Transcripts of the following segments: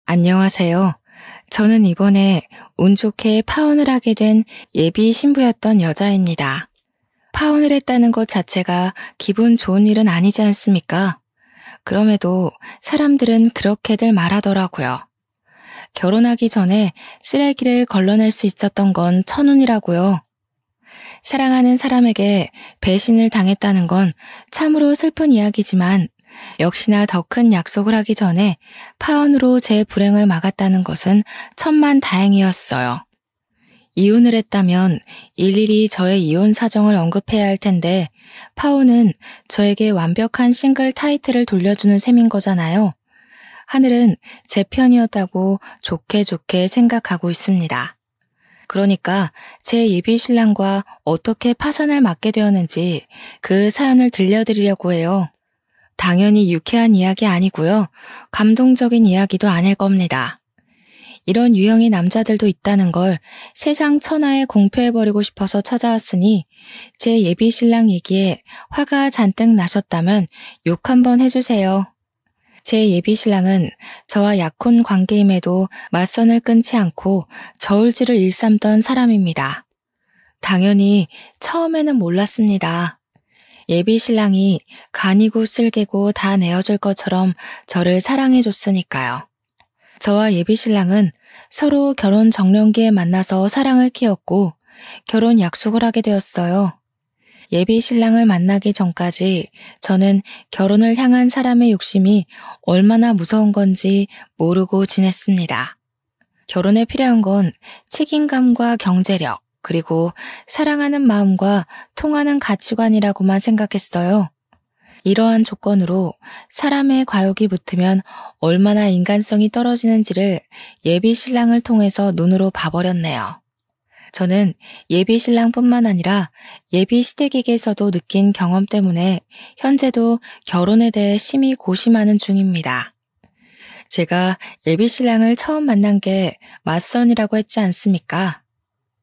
안녕하세요. 저는 이번에 운 좋게 파혼을 하게 된 예비 신부였던 여자입니다. 파혼을 했다는 것 자체가 기분 좋은 일은 아니지 않습니까? 그럼에도 사람들은 그렇게들 말하더라고요. 결혼하기 전에 쓰레기를 걸러낼 수 있었던 건 천운이라고요. 사랑하는 사람에게 배신을 당했다는 건 참으로 슬픈 이야기지만 역시나 더 큰 약속을 하기 전에 파혼으로 제 불행을 막았다는 것은 천만 다행이었어요. 이혼을 했다면 일일이 저의 이혼 사정을 언급해야 할 텐데 파혼은 저에게 완벽한 싱글 타이틀을 돌려주는 셈인 거잖아요. 하늘은 제 편이었다고 좋게 좋게 생각하고 있습니다. 그러니까 제 예비 신랑과 어떻게 파산을 맞게 되었는지 그 사연을 들려드리려고 해요. 당연히 유쾌한 이야기 아니고요. 감동적인 이야기도 아닐 겁니다. 이런 유형의 남자들도 있다는 걸 세상 천하에 공표해버리고 싶어서 찾아왔으니 제 예비 신랑 얘기에 화가 잔뜩 나셨다면 욕 한번 해주세요. 제 예비 신랑은 저와 약혼 관계임에도 맞선을 끊지 않고 저울질을 일삼던 사람입니다. 당연히 처음에는 몰랐습니다. 예비 신랑이 간이고 쓸개고 다 내어줄 것처럼 저를 사랑해줬으니까요. 저와 예비 신랑은 서로 결혼 정년기에 만나서 사랑을 키웠고 결혼 약속을 하게 되었어요. 예비 신랑을 만나기 전까지 저는 결혼을 향한 사람의 욕심이 얼마나 무서운 건지 모르고 지냈습니다. 결혼에 필요한 건 책임감과 경제력, 그리고 사랑하는 마음과 통하는 가치관이라고만 생각했어요. 이러한 조건으로 사람의 과욕이 붙으면 얼마나 인간성이 떨어지는지를 예비 신랑을 통해서 눈으로 봐버렸네요. 저는 예비 신랑뿐만 아니라 예비 시댁에게서도 느낀 경험 때문에 현재도 결혼에 대해 심히 고심하는 중입니다. 제가 예비 신랑을 처음 만난 게 맞선이라고 했지 않습니까?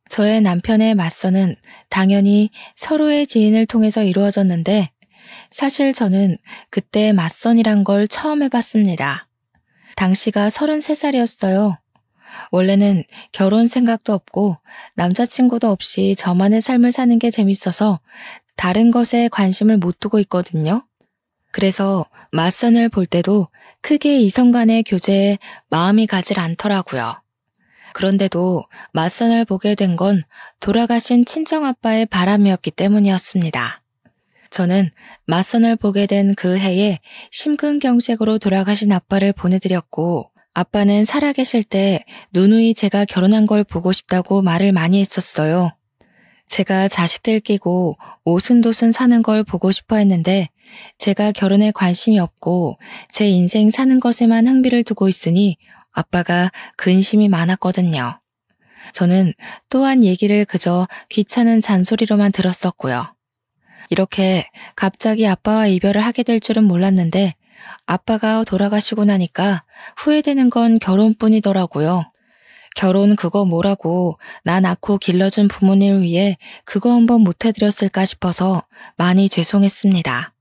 저의 남편의 맞선은 당연히 서로의 지인을 통해서 이루어졌는데 사실 저는 그때 맞선이란 걸 처음 해봤습니다. 당시가 33살이었어요. 원래는 결혼 생각도 없고 남자친구도 없이 저만의 삶을 사는 게 재밌어서 다른 것에 관심을 못 두고 있거든요. 그래서 맞선을 볼 때도 크게 이성 간의 교제에 마음이 가질 않더라고요. 그런데도 맞선을 보게 된 건 돌아가신 친정아빠의 바람이었기 때문이었습니다. 저는 맞선을 보게 된 그 해에 심근경색으로 돌아가신 아빠를 보내드렸고 아빠는 살아계실 때 누누이 제가 결혼한 걸 보고 싶다고 말을 많이 했었어요. 제가 자식들 끼고 오순도순 사는 걸 보고 싶어 했는데 제가 결혼에 관심이 없고 제 인생 사는 것에만 흥미를 두고 있으니 아빠가 근심이 많았거든요. 저는 또한 얘기를 그저 귀찮은 잔소리로만 들었었고요. 이렇게 갑자기 아빠와 이별을 하게 될 줄은 몰랐는데 아빠가 돌아가시고 나니까 후회되는 건 결혼뿐이더라고요. 결혼 그거 뭐라고 나 낳고 길러준 부모님을 위해 그거 한번 못 해드렸을까 싶어서 많이 죄송했습니다.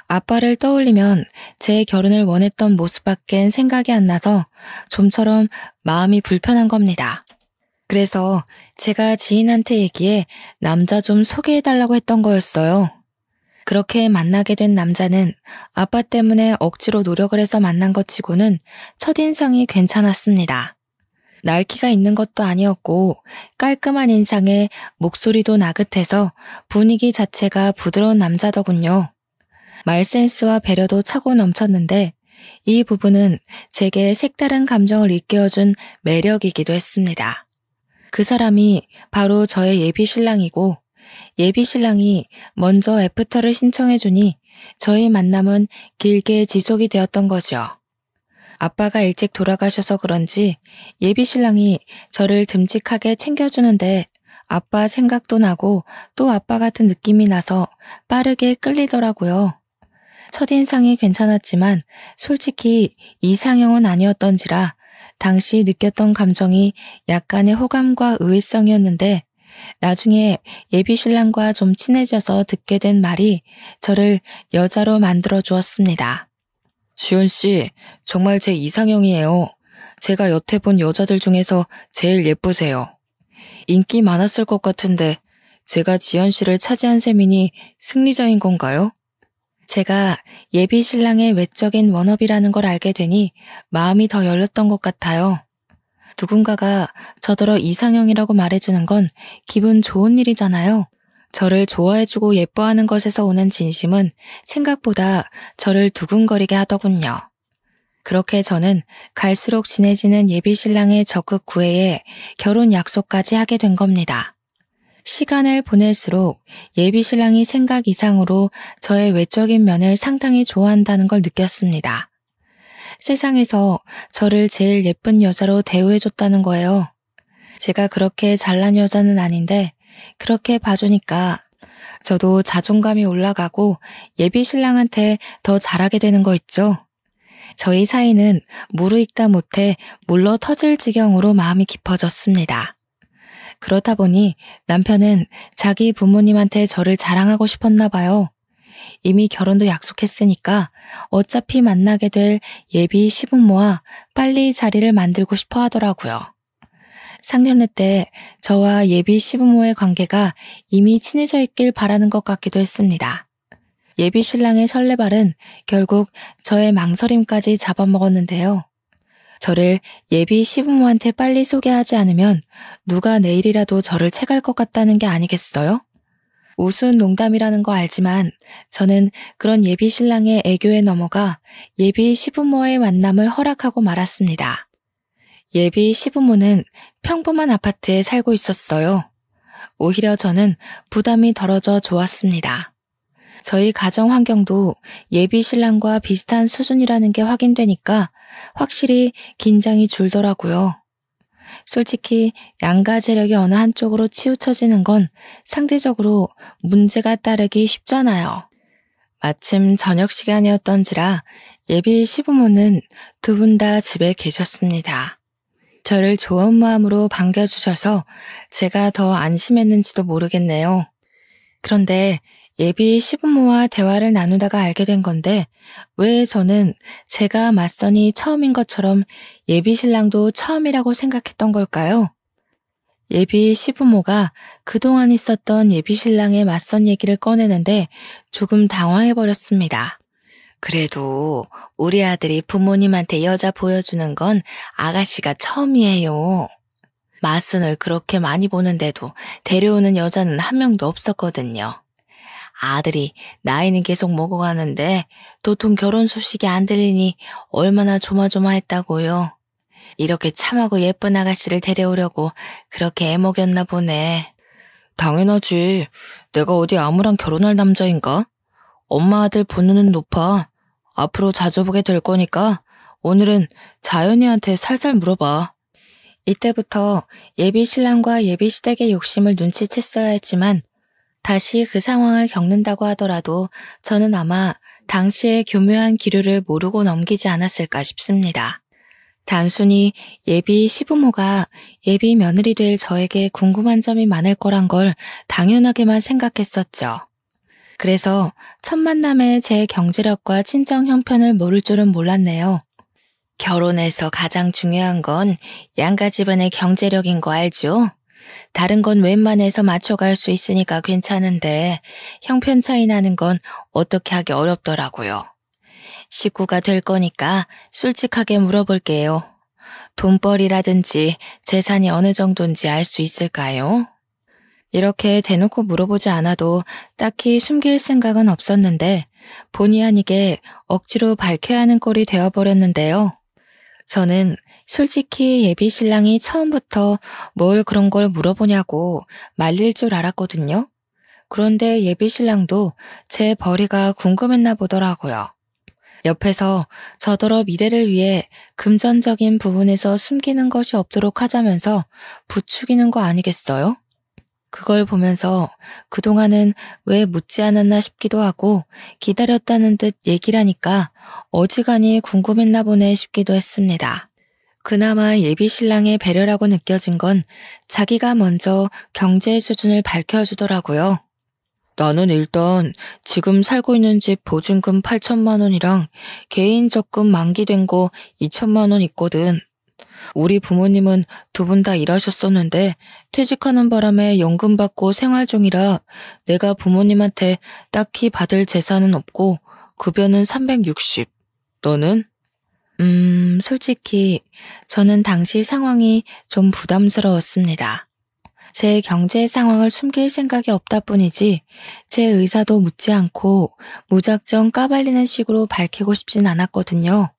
아빠를 떠올리면 제 결혼을 원했던 모습밖엔 생각이 안 나서 좀처럼 마음이 불편한 겁니다. 그래서 제가 지인한테 얘기해 남자 좀 소개해달라고 했던 거였어요. 그렇게 만나게 된 남자는 아빠 때문에 억지로 노력을 해서 만난 것 치고는 첫인상이 괜찮았습니다. 날기가 있는 것도 아니었고 깔끔한 인상에 목소리도 나긋해서 분위기 자체가 부드러운 남자더군요. 말센스와 배려도 차고 넘쳤는데 이 부분은 제게 색다른 감정을 일깨워준 매력이기도 했습니다. 그 사람이 바로 저의 예비 신랑이고 예비 신랑이 먼저 애프터를 신청해주니 저희 만남은 길게 지속이 되었던 거죠. 아빠가 일찍 돌아가셔서 그런지 예비 신랑이 저를 듬직하게 챙겨주는데 아빠 생각도 나고 또 아빠 같은 느낌이 나서 빠르게 끌리더라고요. 첫인상이 괜찮았지만 솔직히 이상형은 아니었던지라 당시 느꼈던 감정이 약간의 호감과 의외성이었는데 나중에 예비 신랑과 좀 친해져서 듣게 된 말이 저를 여자로 만들어 주었습니다. 주연 씨, 정말 제 이상형이에요. 제가 여태 본 여자들 중에서 제일 예쁘세요. 인기 많았을 것 같은데 제가 지연 씨를 차지한 셈이니 승리자인 건가요? 제가 예비 신랑의 외적인 워너비라는 걸 알게 되니 마음이 더 열렸던 것 같아요. 누군가가 저더러 이상형이라고 말해주는 건 기분 좋은 일이잖아요. 저를 좋아해주고 예뻐하는 것에서 오는 진심은 생각보다 저를 두근거리게 하더군요. 그렇게 저는 갈수록 친해지는 예비 신랑의 적극 구애에 결혼 약속까지 하게 된 겁니다. 시간을 보낼수록 예비 신랑이 생각 이상으로 저의 외적인 면을 상당히 좋아한다는 걸 느꼈습니다. 세상에서 저를 제일 예쁜 여자로 대우해줬다는 거예요. 제가 그렇게 잘난 여자는 아닌데 그렇게 봐주니까 저도 자존감이 올라가고 예비 신랑한테 더 잘하게 되는 거 있죠. 저희 사이는 무르익다 못해 물러 터질 지경으로 마음이 깊어졌습니다. 그렇다 보니 남편은 자기 부모님한테 저를 자랑하고 싶었나 봐요. 이미 결혼도 약속했으니까 어차피 만나게 될 예비 시부모와 빨리 자리를 만들고 싶어 하더라고요. 상견례 때 저와 예비 시부모의 관계가 이미 친해져 있길 바라는 것 같기도 했습니다. 예비 신랑의 설레발은 결국 저의 망설임까지 잡아먹었는데요. 저를 예비 시부모한테 빨리 소개하지 않으면 누가 내일이라도 저를 채갈 것 같다는 게 아니겠어요? 우스운 농담이라는 거 알지만 저는 그런 예비 신랑의 애교에 넘어가 예비 시부모의 만남을 허락하고 말았습니다. 예비 시부모는 평범한 아파트에 살고 있었어요. 오히려 저는 부담이 덜어져 좋았습니다. 저희 가정 환경도 예비 신랑과 비슷한 수준이라는 게 확인되니까 확실히 긴장이 줄더라고요. 솔직히 양가 재력이 어느 한쪽으로 치우쳐지는 건 상대적으로 문제가 따르기 쉽잖아요. 마침 저녁 시간이었던지라 예비 시부모는 두 분 다 집에 계셨습니다. 저를 좋은 마음으로 반겨주셔서 제가 더 안심했는지도 모르겠네요. 그런데 예비 시부모와 대화를 나누다가 알게 된 건데 왜 저는 제가 맞선이 처음인 것처럼 예비 신랑도 처음이라고 생각했던 걸까요? 예비 시부모가 그동안 있었던 예비 신랑의 맞선 얘기를 꺼내는데 조금 당황해버렸습니다. 그래도 우리 아들이 부모님한테 여자 보여주는 건 아가씨가 처음이에요. 맞선을 그렇게 많이 보는데도 데려오는 여자는 한 명도 없었거든요. 아들이 나이는 계속 먹어가는데 도통 결혼 소식이 안 들리니 얼마나 조마조마했다고요. 이렇게 참하고 예쁜 아가씨를 데려오려고 그렇게 애먹였나 보네. 당연하지. 내가 어디 아무랑 결혼할 남자인가? 엄마 아들 본능은 높아. 앞으로 자주 보게 될 거니까 오늘은 자연이한테 살살 물어봐. 이때부터 예비 신랑과 예비 시댁의 욕심을 눈치챘어야 했지만 다시 그 상황을 겪는다고 하더라도 저는 아마 당시의 교묘한 기류를 모르고 넘기지 않았을까 싶습니다. 단순히 예비 시부모가 예비 며느리 될 저에게 궁금한 점이 많을 거란 걸 당연하게만 생각했었죠. 그래서 첫 만남에 제 경제력과 친정 형편을 모를 줄은 몰랐네요. 결혼에서 가장 중요한 건 양가 집안의 경제력인 거 알죠? 다른 건 웬만해서 맞춰갈 수 있으니까 괜찮은데 형편 차이 나는 건 어떻게 하기 어렵더라고요. 식구가 될 거니까 솔직하게 물어볼게요. 돈벌이라든지 재산이 어느 정도인지 알 수 있을까요? 이렇게 대놓고 물어보지 않아도 딱히 숨길 생각은 없었는데 본의 아니게 억지로 밝혀야 하는 꼴이 되어버렸는데요. 저는 솔직히 예비 신랑이 처음부터 뭘 그런 걸 물어보냐고 말릴 줄 알았거든요. 그런데 예비 신랑도 제 벌이가 궁금했나 보더라고요. 옆에서 저더러 미래를 위해 금전적인 부분에서 숨기는 것이 없도록 하자면서 부추기는 거 아니겠어요? 그걸 보면서 그동안은 왜 묻지 않았나 싶기도 하고 기다렸다는 듯 얘기를 하니까 어지간히 궁금했나 보네 싶기도 했습니다. 그나마 예비 신랑의 배려라고 느껴진 건 자기가 먼저 경제 수준을 밝혀주더라고요. 나는 일단 지금 살고 있는 집 보증금 8천만 원이랑 개인 적금 만기된 거 2천만 원 있거든. 우리 부모님은 두 분 다 일하셨었는데 퇴직하는 바람에 연금 받고 생활 중이라 내가 부모님한테 딱히 받을 재산은 없고 급여는 360. 너는? 솔직히 저는 당시 상황이 좀 부담스러웠습니다. 제 경제 상황을 숨길 생각이 없다 뿐이지 제 의사도 묻지 않고 무작정 까발리는 식으로 밝히고 싶진 않았거든요.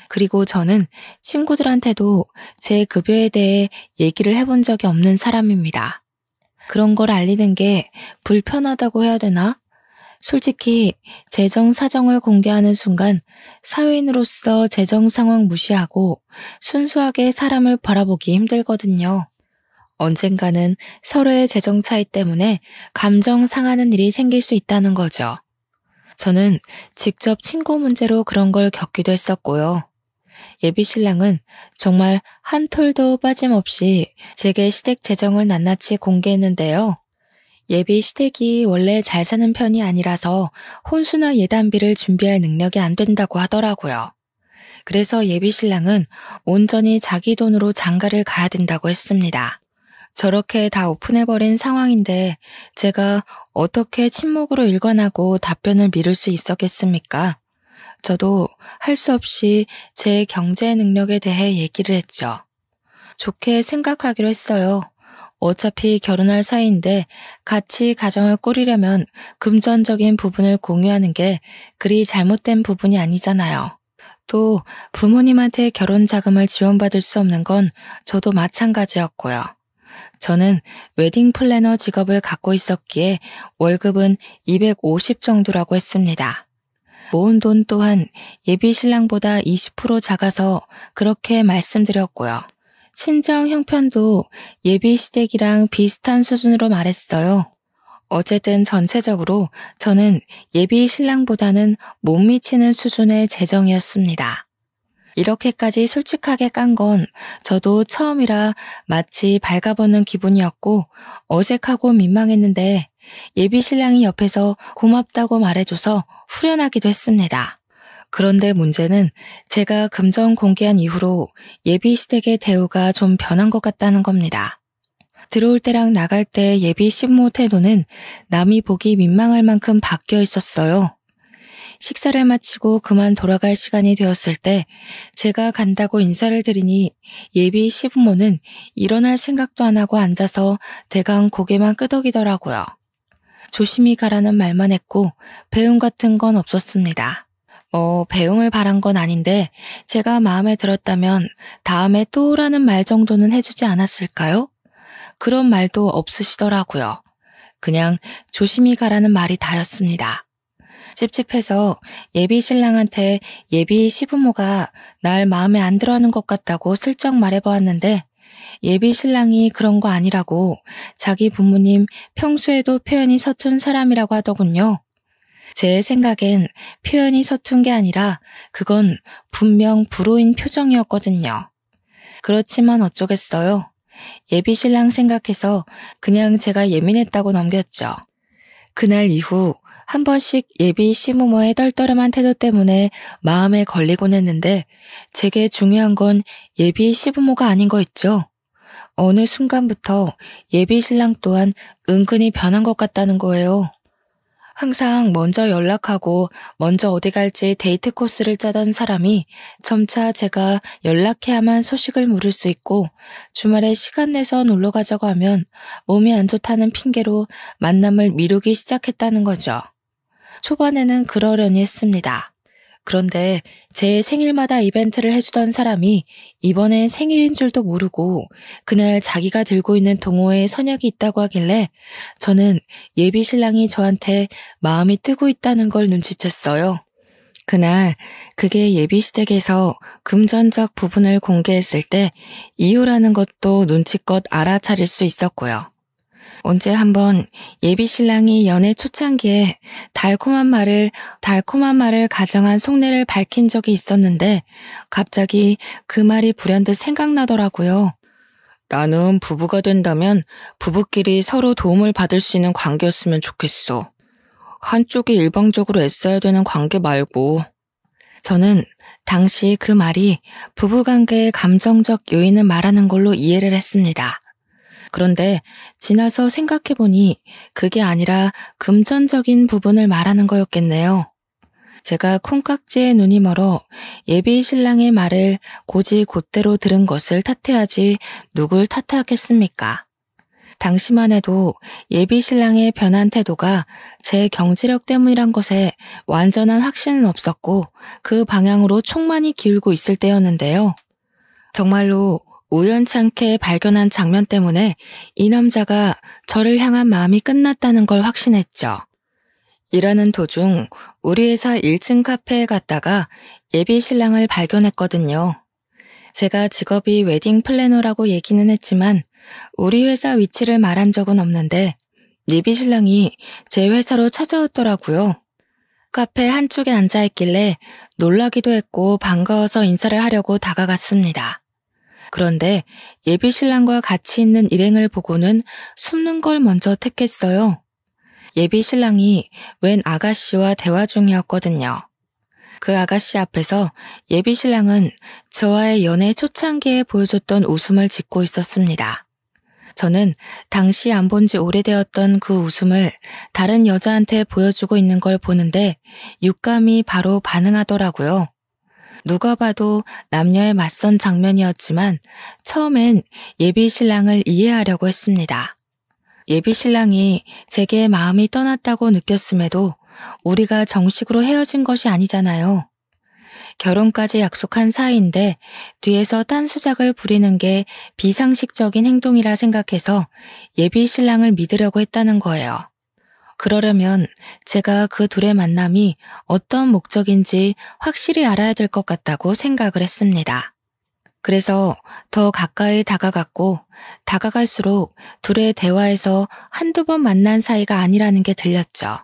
그리고 저는 친구들한테도 제 급여에 대해 얘기를 해본 적이 없는 사람입니다. 그런 걸 알리는 게 불편하다고 해야 되나? 솔직히 재정 사정을 공개하는 순간 사회인으로서 재정 상황 무시하고 순수하게 사람을 바라보기 힘들거든요. 언젠가는 서로의 재정 차이 때문에 감정 상하는 일이 생길 수 있다는 거죠. 저는 직접 친구 문제로 그런 걸 겪기도 했었고요. 예비 신랑은 정말 한 톨도 빠짐없이 제게 시댁 재정을 낱낱이 공개했는데요. 예비 시댁이 원래 잘 사는 편이 아니라서 혼수나 예단비를 준비할 능력이 안 된다고 하더라고요. 그래서 예비 신랑은 온전히 자기 돈으로 장가를 가야 된다고 했습니다. 저렇게 다 오픈해버린 상황인데 제가 어떻게 침묵으로 일관하고 답변을 미룰 수 있었겠습니까? 저도 할 수 없이 제 경제 능력에 대해 얘기를 했죠. 좋게 생각하기로 했어요. 어차피 결혼할 사이인데 같이 가정을 꾸리려면 금전적인 부분을 공유하는 게 그리 잘못된 부분이 아니잖아요. 또 부모님한테 결혼 자금을 지원받을 수 없는 건 저도 마찬가지였고요. 저는 웨딩 플래너 직업을 갖고 있었기에 월급은 250 정도라고 했습니다. 모은 돈 또한 예비 신랑보다 20% 작아서 그렇게 말씀드렸고요. 친정 형편도 예비 시댁이랑 비슷한 수준으로 말했어요. 어쨌든 전체적으로 저는 예비 신랑보다는 못 미치는 수준의 재정이었습니다. 이렇게까지 솔직하게 깐 건 저도 처음이라 마치 발가벗는 기분이었고 어색하고 민망했는데 예비 신랑이 옆에서 고맙다고 말해줘서 후련하기도 했습니다. 그런데 문제는 제가 금전 공개한 이후로 예비 시댁의 대우가 좀 변한 것 같다는 겁니다. 들어올 때랑 나갈 때 예비 신모 태도는 남이 보기 민망할 만큼 바뀌어 있었어요. 식사를 마치고 그만 돌아갈 시간이 되었을 때 제가 간다고 인사를 드리니 예비 시부모는 일어날 생각도 안 하고 앉아서 대강 고개만 끄덕이더라고요. 조심히 가라는 말만 했고 배웅 같은 건 없었습니다. 배웅을 바란 건 아닌데 제가 마음에 들었다면 다음에 또 오라는 말 정도는 해주지 않았을까요? 그런 말도 없으시더라고요. 그냥 조심히 가라는 말이 다였습니다. 찝찝해서 예비 신랑한테 예비 시부모가 날 마음에 안 들어하는 것 같다고 슬쩍 말해보았는데 예비 신랑이 그런 거 아니라고 자기 부모님 평소에도 표현이 서툰 사람이라고 하더군요. 제 생각엔 표현이 서툰 게 아니라 그건 분명 불호인 표정이었거든요. 그렇지만 어쩌겠어요. 예비 신랑 생각해서 그냥 제가 예민했다고 넘겼죠. 그날 이후 한 번씩 예비 시부모의 떨떠름한 태도 때문에 마음에 걸리곤 했는데 제게 중요한 건 예비 시부모가 아닌 거 있죠. 어느 순간부터 예비 신랑 또한 은근히 변한 것 같다는 거예요. 항상 먼저 연락하고 먼저 어디 갈지 데이트 코스를 짜던 사람이 점차 제가 연락해야만 소식을 물을 수 있고 주말에 시간 내서 놀러 가자고 하면 몸이 안 좋다는 핑계로 만남을 미루기 시작했다는 거죠. 초반에는 그러려니 했습니다. 그런데 제 생일마다 이벤트를 해주던 사람이 이번엔 생일인 줄도 모르고 그날 자기가 들고 있는 동호회에 선약이 있다고 하길래 저는 예비 신랑이 저한테 마음이 뜨고 있다는 걸 눈치챘어요. 그날 그게 예비 시댁에서 금전적 부분을 공개했을 때 이유라는 것도 눈치껏 알아차릴 수 있었고요. 언제 한번 예비 신랑이 연애 초창기에 달콤한 말을 가정한 속내를 밝힌 적이 있었는데 갑자기 그 말이 불현듯 생각나더라고요. 나는 부부가 된다면 부부끼리 서로 도움을 받을 수 있는 관계였으면 좋겠어. 한쪽이 일방적으로 애써야 되는 관계 말고. 저는 당시 그 말이 부부관계의 감정적 요인을 말하는 걸로 이해를 했습니다. 그런데 지나서 생각해보니 그게 아니라 금전적인 부분을 말하는 거였겠네요. 제가 콩깍지에 눈이 멀어 예비 신랑의 말을 곧이곧대로 들은 것을 탓해야지 누굴 탓하겠습니까? 당시만 해도 예비 신랑의 변한 태도가 제 경제력 때문이란 것에 완전한 확신은 없었고 그 방향으로 촉만이 기울고 있을 때였는데요. 정말로 우연찮게 발견한 장면 때문에 이 남자가 저를 향한 마음이 끝났다는 걸 확신했죠. 일하는 도중 우리 회사 1층 카페에 갔다가 예비 신랑을 발견했거든요. 제가 직업이 웨딩 플래너라고 얘기는 했지만 우리 회사 위치를 말한 적은 없는데 예비 신랑이 제 회사로 찾아왔더라고요. 카페 한쪽에 앉아있길래 놀라기도 했고 반가워서 인사를 하려고 다가갔습니다. 그런데 예비 신랑과 같이 있는 일행을 보고는 숨는 걸 먼저 택했어요. 예비 신랑이 웬 아가씨와 대화 중이었거든요. 그 아가씨 앞에서 예비 신랑은 저와의 연애 초창기에 보여줬던 웃음을 짓고 있었습니다. 저는 당시 안 본 지 오래되었던 그 웃음을 다른 여자한테 보여주고 있는 걸 보는데 육감이 바로 반응하더라고요. 누가 봐도 남녀의 맞선 장면이었지만 처음엔 예비 신랑을 이해하려고 했습니다. 예비 신랑이 제게 마음이 떠났다고 느꼈음에도 우리가 정식으로 헤어진 것이 아니잖아요. 결혼까지 약속한 사이인데 뒤에서 딴수작을 부리는 게 비상식적인 행동이라 생각해서 예비 신랑을 믿으려고 했다는 거예요. 그러려면 제가 그 둘의 만남이 어떤 목적인지 확실히 알아야 될 것 같다고 생각을 했습니다. 그래서 더 가까이 다가갔고 다가갈수록 둘의 대화에서 한두 번 만난 사이가 아니라는 게 들렸죠.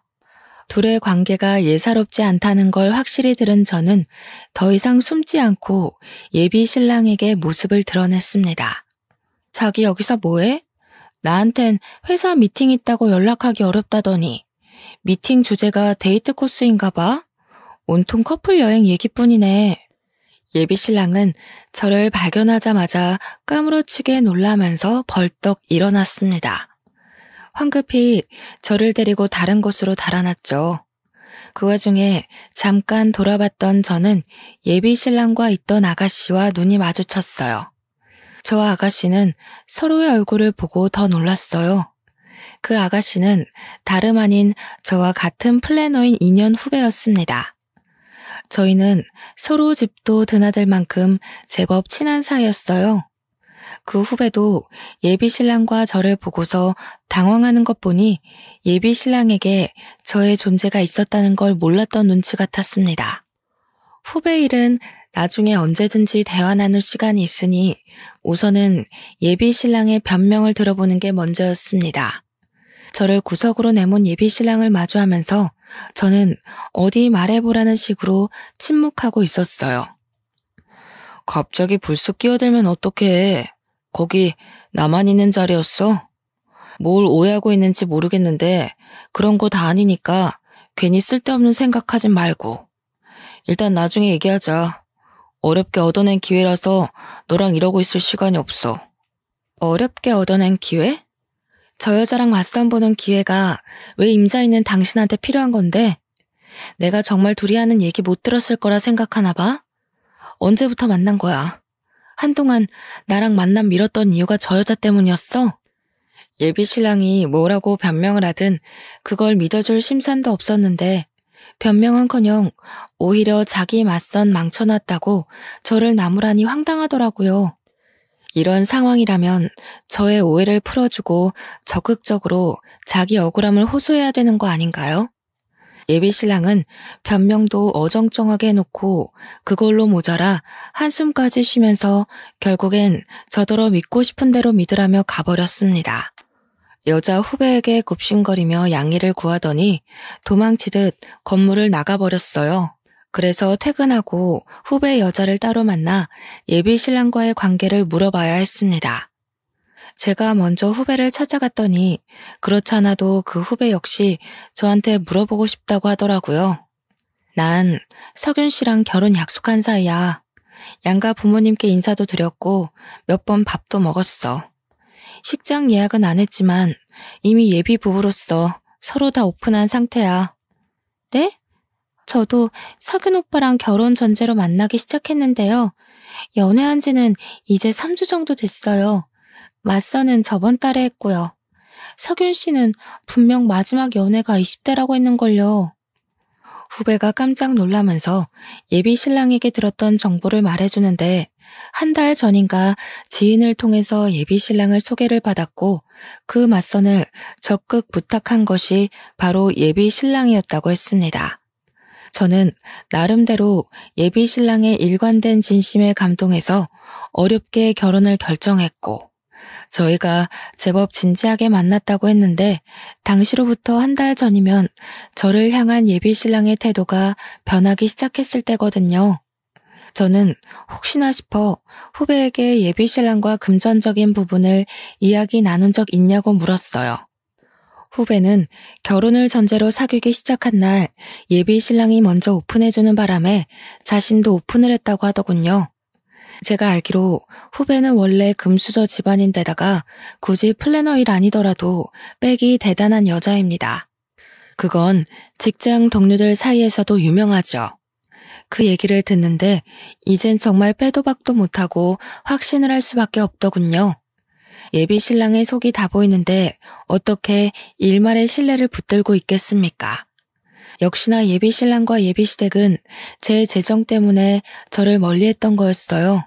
둘의 관계가 예사롭지 않다는 걸 확실히 들은 저는 더 이상 숨지 않고 예비 신랑에게 모습을 드러냈습니다. 자기 여기서 뭐해? 나한텐 회사 미팅 있다고 연락하기 어렵다더니 미팅 주제가 데이트 코스인가 봐? 온통 커플 여행 얘기뿐이네. 예비 신랑은 저를 발견하자마자 까무러치게 놀라면서 벌떡 일어났습니다. 황급히 저를 데리고 다른 곳으로 달아났죠. 그 와중에 잠깐 돌아봤던 저는 예비 신랑과 있던 아가씨와 눈이 마주쳤어요. 저와 아가씨는 서로의 얼굴을 보고 더 놀랐어요. 그 아가씨는 다름 아닌 저와 같은 플래너인 2년 후배였습니다. 저희는 서로 집도 드나들 만큼 제법 친한 사이였어요. 그 후배도 예비 신랑과 저를 보고서 당황하는 것 보니 예비 신랑에게 저의 존재가 있었다는 걸 몰랐던 눈치 같았습니다. 후배 일은 나중에 언제든지 대화 나눌 시간이 있으니 우선은 예비 신랑의 변명을 들어보는 게 먼저였습니다. 저를 구석으로 내몬 예비 신랑을 마주하면서 저는 어디 말해보라는 식으로 침묵하고 있었어요. 갑자기 불쑥 끼어들면 어떡해. 거기 나만 있는 자리였어? 뭘 오해하고 있는지 모르겠는데 그런 거 다 아니니까 괜히 쓸데없는 생각하지 말고. 일단 나중에 얘기하자. 어렵게 얻어낸 기회라서 너랑 이러고 있을 시간이 없어. 어렵게 얻어낸 기회? 저 여자랑 맞선 보는 기회가 왜 임자 있는 당신한테 필요한 건데? 내가 정말 둘이 하는 얘기 못 들었을 거라 생각하나 봐? 언제부터 만난 거야? 한동안 나랑 만남 미뤘던 이유가 저 여자 때문이었어? 예비 신랑이 뭐라고 변명을 하든 그걸 믿어줄 심산도 없었는데 변명은커녕 오히려 자기 맞선 망쳐놨다고 저를 나무라니 황당하더라고요. 이런 상황이라면 저의 오해를 풀어주고 적극적으로 자기 억울함을 호소해야 되는 거 아닌가요? 예비 신랑은 변명도 어정쩡하게 해놓고 그걸로 모자라 한숨까지 쉬면서 결국엔 저더러 믿고 싶은 대로 믿으라며 가버렸습니다. 여자 후배에게 굽신거리며 양해를 구하더니 도망치듯 건물을 나가버렸어요. 그래서 퇴근하고 후배 여자를 따로 만나 예비 신랑과의 관계를 물어봐야 했습니다. 제가 먼저 후배를 찾아갔더니 그렇지 않아도 그 후배 역시 저한테 물어보고 싶다고 하더라고요. 난 석윤 씨랑 결혼 약속한 사이야. 양가 부모님께 인사도 드렸고 몇 번 밥도 먹었어. 식장 예약은 안 했지만 이미 예비 부부로서 서로 다 오픈한 상태야. 네? 저도 석윤 오빠랑 결혼 전제로 만나기 시작했는데요. 연애한 지는 이제 3주 정도 됐어요. 맞선은 저번 달에 했고요. 석윤 씨는 분명 마지막 연애가 20대라고 했는걸요. 후배가 깜짝 놀라면서 예비 신랑에게 들었던 정보를 말해주는데 한 달 전인가 지인을 통해서 예비 신랑을 소개를 받았고 그 맞선을 적극 부탁한 것이 바로 예비 신랑이었다고 했습니다. 저는 나름대로 예비 신랑의 일관된 진심에 감동해서 어렵게 결혼을 결정했고 저희가 제법 진지하게 만났다고 했는데 당시로부터 한 달 전이면 저를 향한 예비 신랑의 태도가 변하기 시작했을 때거든요. 저는 혹시나 싶어 후배에게 예비 신랑과 금전적인 부분을 이야기 나눈 적 있냐고 물었어요. 후배는 결혼을 전제로 사귀기 시작한 날 예비 신랑이 먼저 오픈해주는 바람에 자신도 오픈을 했다고 하더군요. 제가 알기로 후배는 원래 금수저 집안인데다가 굳이 플래너일 아니더라도 백이 대단한 여자입니다. 그건 직장 동료들 사이에서도 유명하죠. 그 얘기를 듣는데 이젠 정말 빼도 박도 못하고 확신을 할 수밖에 없더군요. 예비 신랑의 속이 다 보이는데 어떻게 일말의 신뢰를 붙들고 있겠습니까? 역시나 예비 신랑과 예비 시댁은 제 재정 때문에 저를 멀리했던 거였어요.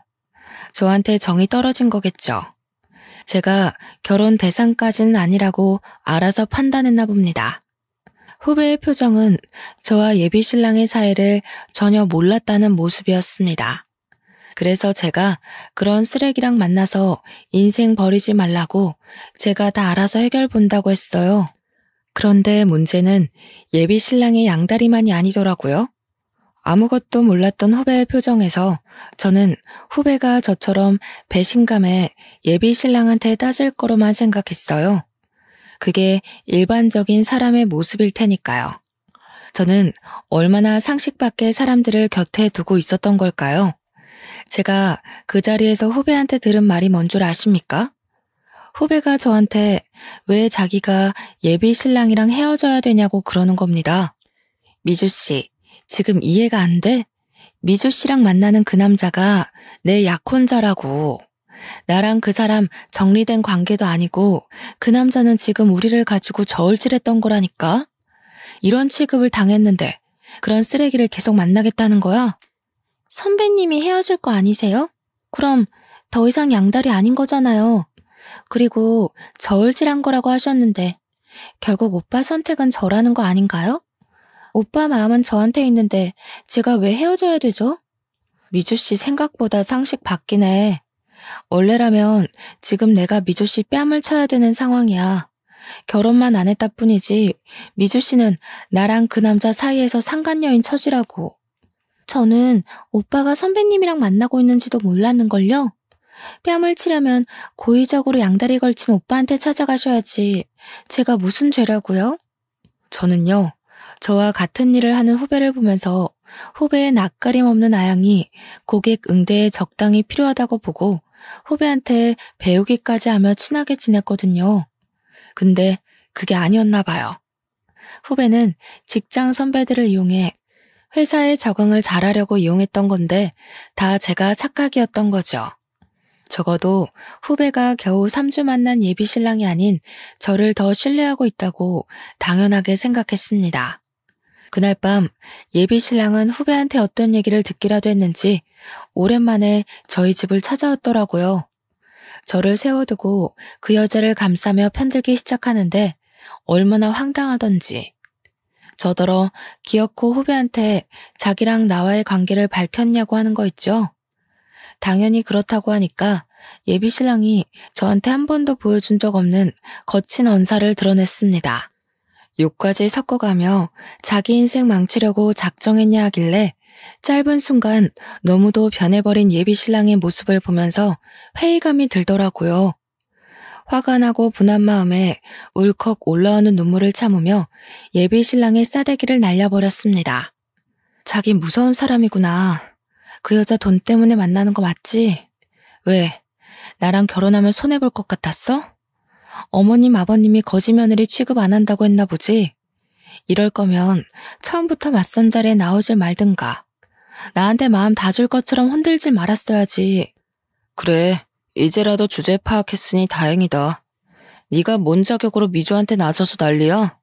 저한테 정이 떨어진 거겠죠. 제가 결혼 대상까지는 아니라고 알아서 판단했나 봅니다. 후배의 표정은 저와 예비 신랑의 사이를 전혀 몰랐다는 모습이었습니다. 그래서 제가 그런 쓰레기랑 만나서 인생 버리지 말라고 제가 다 알아서 해결 본다고 했어요. 그런데 문제는 예비 신랑의 양다리만이 아니더라고요. 아무것도 몰랐던 후배의 표정에서 저는 후배가 저처럼 배신감에 예비 신랑한테 따질 거로만 생각했어요. 그게 일반적인 사람의 모습일 테니까요. 저는 얼마나 상식 밖의 사람들을 곁에 두고 있었던 걸까요? 제가 그 자리에서 후배한테 들은 말이 뭔 줄 아십니까? 후배가 저한테 왜 자기가 예비 신랑이랑 헤어져야 되냐고 그러는 겁니다. 미주 씨, 지금 이해가 안 돼? 미주 씨랑 만나는 그 남자가 내 약혼자라고. 나랑 그 사람 정리된 관계도 아니고 그 남자는 지금 우리를 가지고 저울질했던 거라니까? 이런 취급을 당했는데 그런 쓰레기를 계속 만나겠다는 거야? 선배님이 헤어질 거 아니세요? 그럼 더 이상 양다리 아닌 거잖아요. 그리고 저울질한 거라고 하셨는데 결국 오빠 선택은 저라는 거 아닌가요? 오빠 마음은 저한테 있는데 제가 왜 헤어져야 되죠? 미주 씨 생각보다 상식 바뀌네. 원래라면 지금 내가 미주 씨 뺨을 쳐야 되는 상황이야. 결혼만 안 했다 뿐이지 미주 씨는 나랑 그 남자 사이에서 상간녀인 처지라고. 저는 오빠가 선배님이랑 만나고 있는지도 몰랐는걸요. 뺨을 치려면 고의적으로 양다리 걸친 오빠한테 찾아가셔야지. 제가 무슨 죄라고요? 저는요, 저와 같은 일을 하는 후배를 보면서 후배의 낯가림 없는 아양이 고객 응대에 적당히 필요하다고 보고 후배한테 배우기까지 하며 친하게 지냈거든요. 근데 그게 아니었나 봐요. 후배는 직장 선배들을 이용해 회사에 적응을 잘하려고 이용했던 건데 다 제가 착각이었던 거죠. 적어도 후배가 겨우 3주 만난 예비 신랑이 아닌 저를 더 신뢰하고 있다고 당연하게 생각했습니다. 그날 밤 예비 신랑은 후배한테 어떤 얘기를 듣기라도 했는지 오랜만에 저희 집을 찾아왔더라고요. 저를 세워두고 그 여자를 감싸며 편들기 시작하는데 얼마나 황당하던지. 저더러 기어코 후배한테 자기랑 나와의 관계를 밝혔냐고 하는 거 있죠. 당연히 그렇다고 하니까 예비 신랑이 저한테 한 번도 보여준 적 없는 거친 언사를 드러냈습니다. 욕까지 섞어가며 자기 인생 망치려고 작정했냐 하길래 짧은 순간 너무도 변해버린 예비 신랑의 모습을 보면서 회의감이 들더라고요. 화가 나고 분한 마음에 울컥 올라오는 눈물을 참으며 예비 신랑의 싸대기를 날려버렸습니다. 자기 무서운 사람이구나. 그 여자 돈 때문에 만나는 거 맞지? 왜? 나랑 결혼하면 손해볼 것 같았어? 어머님, 아버님이 거지 며느리 취급 안 한다고 했나 보지? 이럴 거면 처음부터 맞선 자리에 나오질 말든가. 나한테 마음 다 줄 것처럼 흔들질 말았어야지. 그래, 이제라도 주제 파악했으니 다행이다. 네가 뭔 자격으로 미주한테 나서서 난리야?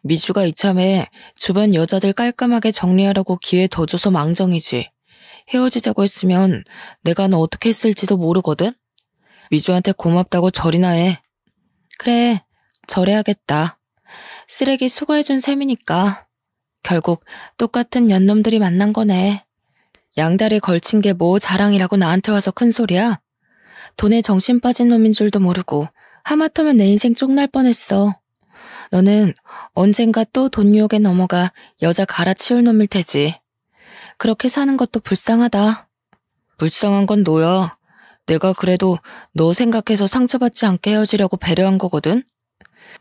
미주가 이참에 주변 여자들 깔끔하게 정리하라고 기회 더 줘서 망정이지. 헤어지자고 했으면 내가 너 어떻게 했을지도 모르거든? 미주한테 고맙다고 절이나 해. 그래, 절해야겠다. 쓰레기 수거해준 셈이니까. 결국 똑같은 년놈들이 만난 거네. 양다리 걸친 게 뭐 자랑이라고 나한테 와서 큰 소리야? 돈에 정신 빠진 놈인 줄도 모르고 하마터면 내 인생 쪽날 뻔했어. 너는 언젠가 또 돈 유혹에 넘어가 여자 갈아치울 놈일 테지. 그렇게 사는 것도 불쌍하다. 불쌍한 건 너야. 내가 그래도 너 생각해서 상처받지 않게 헤어지려고 배려한 거거든?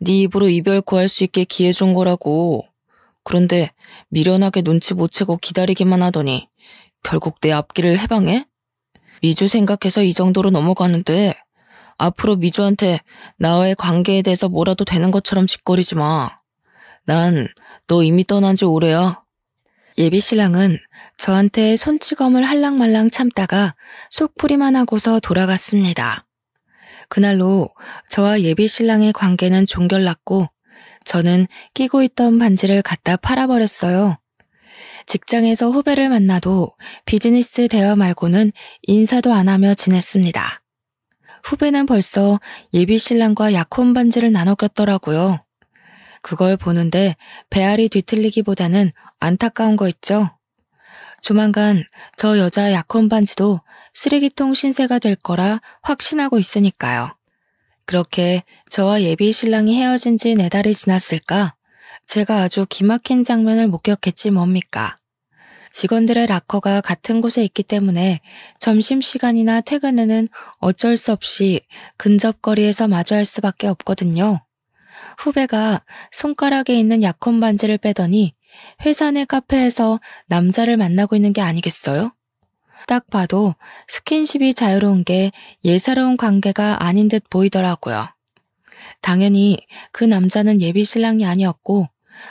네 입으로 이별 구할 수 있게 기회 준 거라고. 그런데 미련하게 눈치 못 채고 기다리기만 하더니 결국 내 앞길을 해방해? 미주 생각해서 이 정도로 넘어가는데 앞으로 미주한테 나와의 관계에 대해서 뭐라도 되는 것처럼 짓거리지 마. 난 너 이미 떠난 지 오래야. 예비신랑은 저한테 손찌검을 할랑말랑 참다가 속풀이만 하고서 돌아갔습니다. 그날로 저와 예비신랑의 관계는 종결났고 저는 끼고 있던 반지를 갖다 팔아버렸어요. 직장에서 후배를 만나도 비즈니스 대화 말고는 인사도 안 하며 지냈습니다. 후배는 벌써 예비신랑과 약혼 반지를 나눠 꼈더라고요. 그걸 보는데 배알이 뒤틀리기보다는 안타까운 거 있죠? 조만간 저 여자 약혼 반지도 쓰레기통 신세가 될 거라 확신하고 있으니까요. 그렇게 저와 예비신랑이 헤어진 지 4달이 지났을까? 제가 아주 기막힌 장면을 목격했지 뭡니까? 직원들의 락커가 같은 곳에 있기 때문에 점심시간이나 퇴근에는 어쩔 수 없이 근접거리에서 마주할 수밖에 없거든요. 후배가 손가락에 있는 약혼 반지를 빼더니 회사 내 카페에서 남자를 만나고 있는 게 아니겠어요? 딱 봐도 스킨십이 자유로운 게 예사로운 관계가 아닌 듯 보이더라고요. 당연히 그 남자는 예비신랑이 아니었고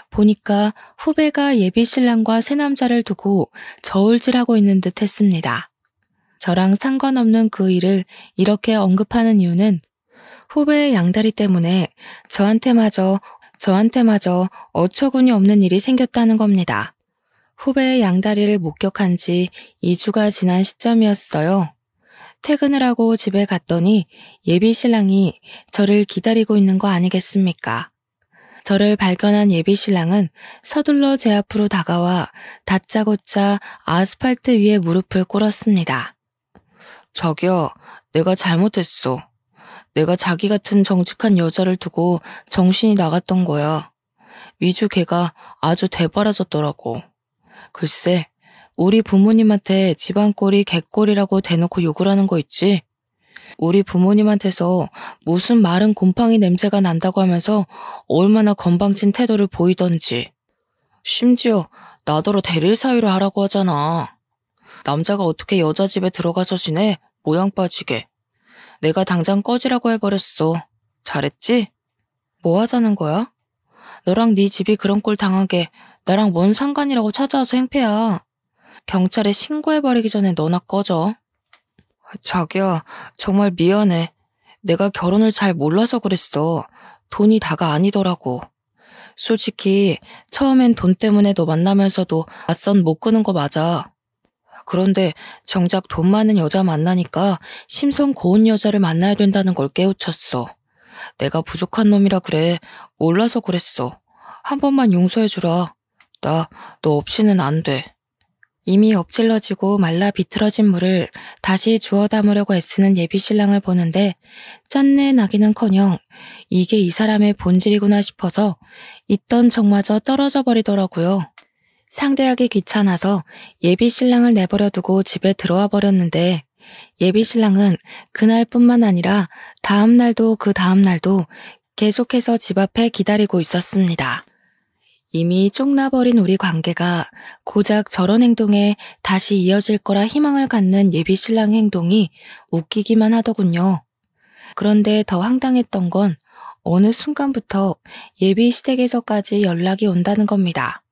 보니까 후배가 예비신랑과 새 남자를 두고 저울질하고 있는 듯 했습니다. 저랑 상관없는 그 일을 이렇게 언급하는 이유는 후배의 양다리 때문에 저한테마저 어처구니 없는 일이 생겼다는 겁니다. 후배의 양다리를 목격한 지 2주가 지난 시점이었어요. 퇴근을 하고 집에 갔더니 예비신랑이 저를 기다리고 있는 거 아니겠습니까? 저를 발견한 예비신랑은 서둘러 제 앞으로 다가와 다짜고짜 아스팔트 위에 무릎을 꿇었습니다. 자기야, 내가 잘못했어. 내가 자기 같은 정직한 여자를 두고 정신이 나갔던 거야. 미주 걔가 아주 대바라졌더라고. 글쎄, 우리 부모님한테 집안꼴이 개꼴이라고 대놓고 욕을 하는 거 있지? 우리 부모님한테서 무슨 마른 곰팡이 냄새가 난다고 하면서 얼마나 건방진 태도를 보이던지. 심지어 나더러 대릴 사유를 하라고 하잖아. 남자가 어떻게 여자 집에 들어가서 지내? 모양 빠지게. 내가 당장 꺼지라고 해버렸어. 잘했지? 뭐 하자는 거야? 너랑 네 집이 그런 꼴 당하게 나랑 뭔 상관이라고 찾아와서 행패야. 경찰에 신고해버리기 전에 너나 꺼져. 자기야, 정말 미안해. 내가 결혼을 잘 몰라서 그랬어. 돈이 다가 아니더라고. 솔직히 처음엔 돈 때문에 너 만나면서도 맞선 못 끄는 거 맞아. 그런데 정작 돈 많은 여자 만나니까 심성 고운 여자를 만나야 된다는 걸 깨우쳤어. 내가 부족한 놈이라 그래. 몰라서 그랬어. 한 번만 용서해주라. 나 너 없이는 안 돼. 이미 엎질러지고 말라 비틀어진 물을 다시 주워 담으려고 애쓰는 예비신랑을 보는데 짠내 나기는커녕 이게 이 사람의 본질이구나 싶어서 있던 정마저 떨어져 버리더라고요. 상대하기 귀찮아서 예비신랑을 내버려 두고 집에 들어와 버렸는데 예비신랑은 그날뿐만 아니라 다음 날도 그 다음 날도 계속해서 집 앞에 기다리고 있었습니다. 이미 쪽나버린 우리 관계가 고작 저런 행동에 다시 이어질 거라 희망을 갖는 예비 신랑 행동이 웃기기만 하더군요. 그런데 더 황당했던 건 어느 순간부터 예비 시댁에서까지 연락이 온다는 겁니다.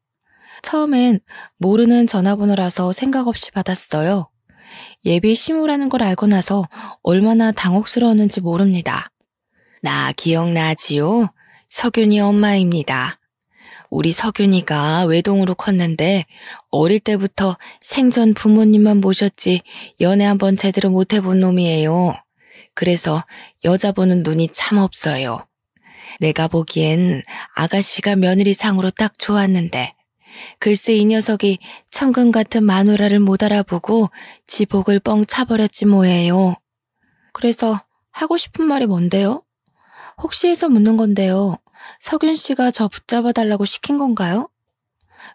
처음엔 모르는 전화번호라서 생각 없이 받았어요. 예비 시무라는 걸 알고 나서 얼마나 당혹스러웠는지 모릅니다. 나 기억나지요? 석윤이 엄마입니다. 우리 석윤이가 외동으로 컸는데 어릴 때부터 생전 부모님만 모셨지 연애 한번 제대로 못 해본 놈이에요. 그래서 여자 보는 눈이 참 없어요. 내가 보기엔 아가씨가 며느리상으로 딱 좋았는데 글쎄 이 녀석이 천금 같은 마누라를 못 알아보고 지복을 뻥 차버렸지 뭐예요. 그래서 하고 싶은 말이 뭔데요? 혹시 해서 묻는 건데요. 석윤 씨가 저 붙잡아 달라고 시킨 건가요?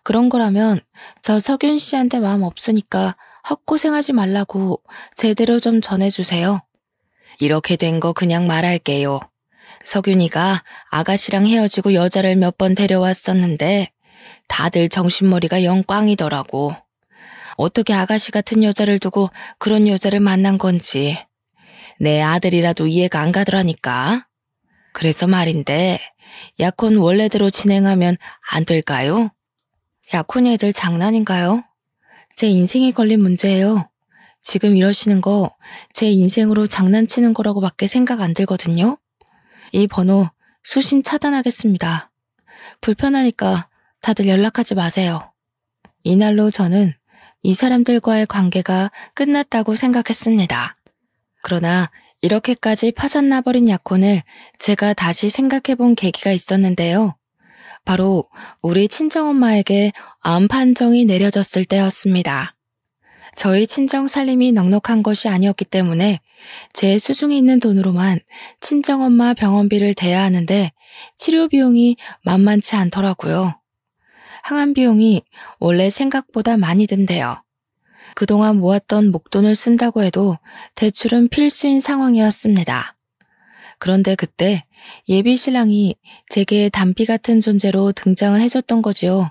그런 거라면 저 석윤 씨한테 마음 없으니까 헛고생하지 말라고 제대로 좀 전해주세요. 이렇게 된 거 그냥 말할게요. 석윤이가 아가씨랑 헤어지고 여자를 몇 번 데려왔었는데 다들 정신머리가 영 꽝이더라고. 어떻게 아가씨 같은 여자를 두고 그런 여자를 만난 건지 내 아들이라도 이해가 안 가더라니까. 그래서 말인데 약혼 원래대로 진행하면 안 될까요? 약혼이 애들 장난인가요? 제 인생에 걸린 문제예요. 지금 이러시는 거 제 인생으로 장난치는 거라고밖에 생각 안 들거든요. 이 번호 수신 차단하겠습니다. 불편하니까 다들 연락하지 마세요. 이날로 저는 이 사람들과의 관계가 끝났다고 생각했습니다. 그러나 이렇게까지 파산나버린 약혼을 제가 다시 생각해본 계기가 있었는데요. 바로 우리 친정엄마에게 암 판정이 내려졌을 때였습니다. 저희 친정 살림이 넉넉한 것이 아니었기 때문에 제 수중에 있는 돈으로만 친정엄마 병원비를 대야 하는데 치료 비용이 만만치 않더라고요. 항암 비용이 원래 생각보다 많이 든대요. 그동안 모았던 목돈을 쓴다고 해도 대출은 필수인 상황이었습니다. 그런데 그때 예비 신랑이 제게 단비 같은 존재로 등장을 해줬던 거지요.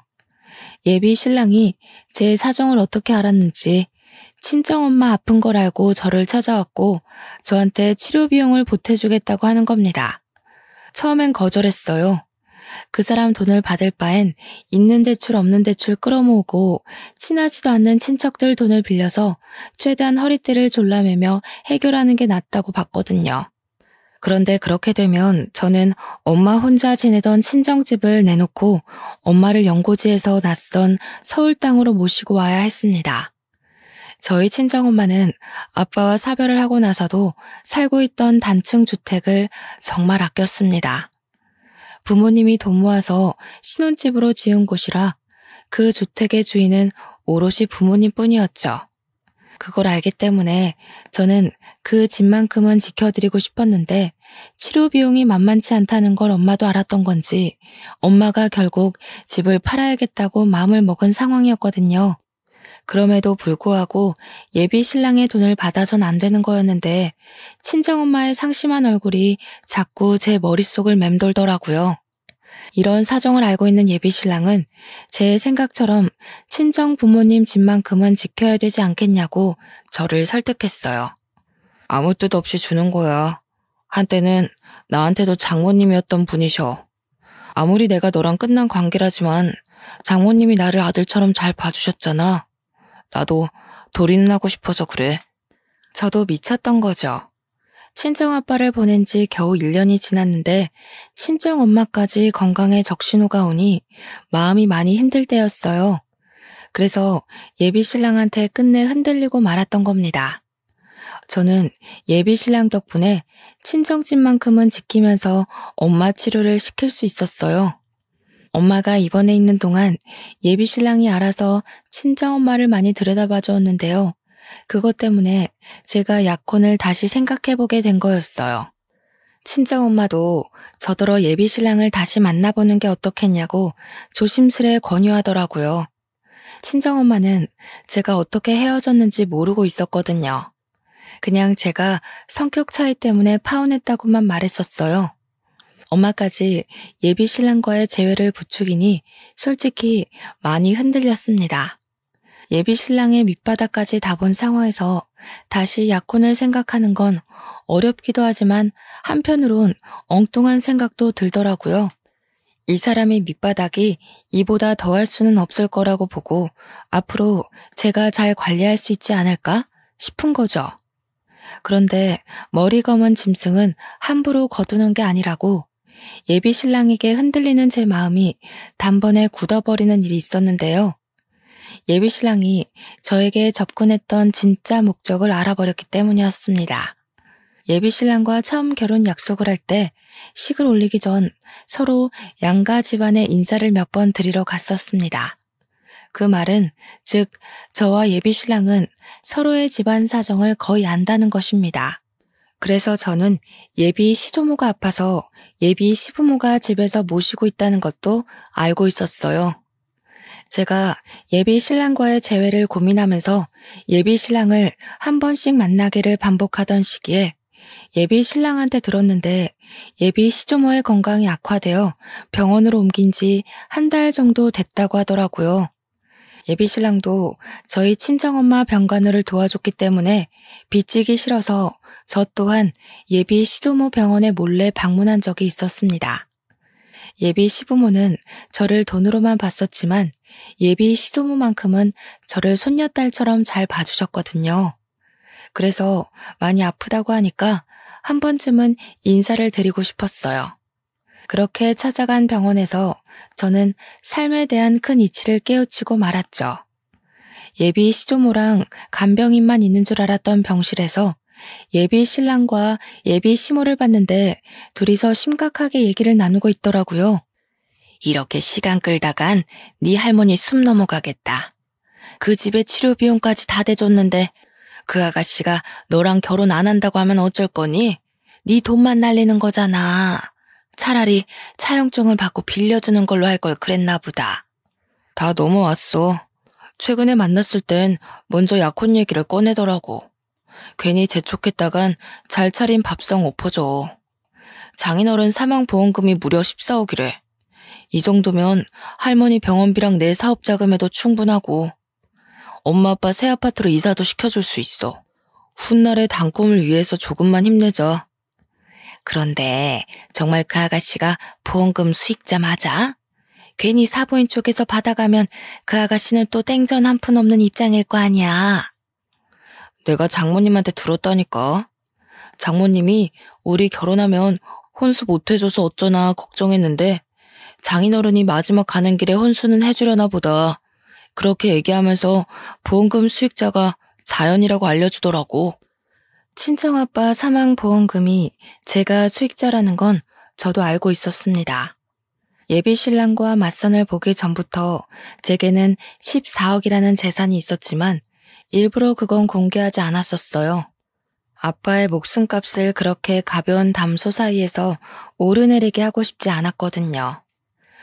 예비 신랑이 제 사정을 어떻게 알았는지 친정엄마 아픈 걸 알고 저를 찾아왔고 저한테 치료 비용을 보태주겠다고 하는 겁니다. 처음엔 거절했어요. 그 사람 돈을 받을 바엔 있는 대출 없는 대출 끌어모으고 친하지도 않는 친척들 돈을 빌려서 최대한 허리띠를 졸라매며 해결하는 게 낫다고 봤거든요. 그런데 그렇게 되면 저는 엄마 혼자 지내던 친정집을 내놓고 엄마를 연고지에서 낯선 서울 땅으로 모시고 와야 했습니다. 저희 친정엄마는 아빠와 사별을 하고 나서도 살고 있던 단층 주택을 정말 아꼈습니다. 부모님이 돈 모아서 신혼집으로 지은 곳이라 그 주택의 주인은 오롯이 부모님뿐이었죠. 그걸 알기 때문에 저는 그 집만큼은 지켜드리고 싶었는데 치료 비용이 만만치 않다는 걸 엄마도 알았던 건지 엄마가 결국 집을 팔아야겠다고 마음을 먹은 상황이었거든요. 그럼에도 불구하고 예비 신랑의 돈을 받아선 안 되는 거였는데 친정엄마의 상심한 얼굴이 자꾸 제 머릿속을 맴돌더라고요. 이런 사정을 알고 있는 예비 신랑은 제 생각처럼 친정 부모님 집만큼은 지켜야 되지 않겠냐고 저를 설득했어요. 아무 뜻 없이 주는 거야. 한때는 나한테도 장모님이었던 분이셔. 아무리 내가 너랑 끝난 관계라지만 장모님이 나를 아들처럼 잘 봐주셨잖아. 나도 도리는 하고 싶어서 그래. 저도 미쳤던 거죠. 친정아빠를 보낸 지 겨우 1년이 지났는데 친정엄마까지 건강에 적신호가 오니 마음이 많이 힘들 때였어요. 그래서 예비 신랑한테 끝내 흔들리고 말았던 겁니다. 저는 예비 신랑 덕분에 친정집만큼은 지키면서 엄마 치료를 시킬 수 있었어요. 엄마가 입원해 있는 동안 예비 신랑이 알아서 친정엄마를 많이 들여다봐 주었는데요. 그것 때문에 제가 약혼을 다시 생각해보게 된 거였어요. 친정엄마도 저더러 예비 신랑을 다시 만나보는 게 어떻겠냐고 조심스레 권유하더라고요. 친정엄마는 제가 어떻게 헤어졌는지 모르고 있었거든요. 그냥 제가 성격 차이 때문에 파혼했다고만 말했었어요. 엄마까지 예비 신랑과의 재회를 부추기니 솔직히 많이 흔들렸습니다. 예비 신랑의 밑바닥까지 다 본 상황에서 다시 약혼을 생각하는 건 어렵기도 하지만 한편으론 엉뚱한 생각도 들더라고요. 이 사람의 밑바닥이 이보다 더할 수는 없을 거라고 보고 앞으로 제가 잘 관리할 수 있지 않을까 싶은 거죠. 그런데 머리 검은 짐승은 함부로 거두는 게 아니라고 예비 신랑에게 흔들리는 제 마음이 단번에 굳어버리는 일이 있었는데요. 예비 신랑이 저에게 접근했던 진짜 목적을 알아버렸기 때문이었습니다. 예비 신랑과 처음 결혼 약속을 할 때 식을 올리기 전 서로 양가 집안에 인사를 몇 번 드리러 갔었습니다. 그 말은 즉 저와 예비 신랑은 서로의 집안 사정을 거의 안다는 것입니다. 그래서 저는 예비 시조모가 아파서 예비 시부모가 집에서 모시고 있다는 것도 알고 있었어요. 제가 예비 신랑과의 재회를 고민하면서 예비 신랑을 한 번씩 만나기를 반복하던 시기에 예비 신랑한테 들었는데 예비 시조모의 건강이 악화되어 병원으로 옮긴 지 한 달 정도 됐다고 하더라고요. 예비 신랑도 저희 친정엄마 병간호를 도와줬기 때문에 빚지기 싫어서 저 또한 예비 시조모 병원에 몰래 방문한 적이 있었습니다. 예비 시부모는 저를 돈으로만 봤었지만 예비 시조모만큼은 저를 손녀딸처럼 잘 봐주셨거든요. 그래서 많이 아프다고 하니까 한 번쯤은 인사를 드리고 싶었어요. 그렇게 찾아간 병원에서 저는 삶에 대한 큰 이치를 깨우치고 말았죠. 예비 시조모랑 간병인만 있는 줄 알았던 병실에서 예비 신랑과 예비 시모를 봤는데 둘이서 심각하게 얘기를 나누고 있더라고요. 이렇게 시간 끌다간 네 할머니 숨 넘어가겠다. 그 집에 치료 비용까지 다 대줬는데 그 아가씨가 너랑 결혼 안 한다고 하면 어쩔 거니? 네 돈만 날리는 거잖아. 차라리 차용증을 받고 빌려주는 걸로 할 걸 그랬나 보다. 다 넘어왔어. 최근에 만났을 땐 먼저 약혼 얘기를 꺼내더라고. 괜히 재촉했다간 잘 차린 밥상 엎어져. 장인어른 사망보험금이 무려 14억이래. 이 정도면 할머니 병원비랑 내 사업 자금에도 충분하고 엄마 아빠 새 아파트로 이사도 시켜줄 수 있어. 훗날의 단꿈을 위해서 조금만 힘내자. 그런데 정말 그 아가씨가 보험금 수익자 맞아? 괜히 사부인 쪽에서 받아가면 그 아가씨는 또 땡전 한 푼 없는 입장일 거 아니야. 내가 장모님한테 들었다니까. 장모님이 우리 결혼하면 혼수 못 해줘서 어쩌나 걱정했는데 장인어른이 마지막 가는 길에 혼수는 해주려나 보다. 그렇게 얘기하면서 보험금 수익자가 자연이라고 알려주더라고. 친정아빠 사망보험금이 제가 수익자라는 건 저도 알고 있었습니다. 예비 신랑과 맞선을 보기 전부터 제게는 14억이라는 재산이 있었지만 일부러 그건 공개하지 않았었어요. 아빠의 목숨값을 그렇게 가벼운 담소 사이에서 오르내리게 하고 싶지 않았거든요.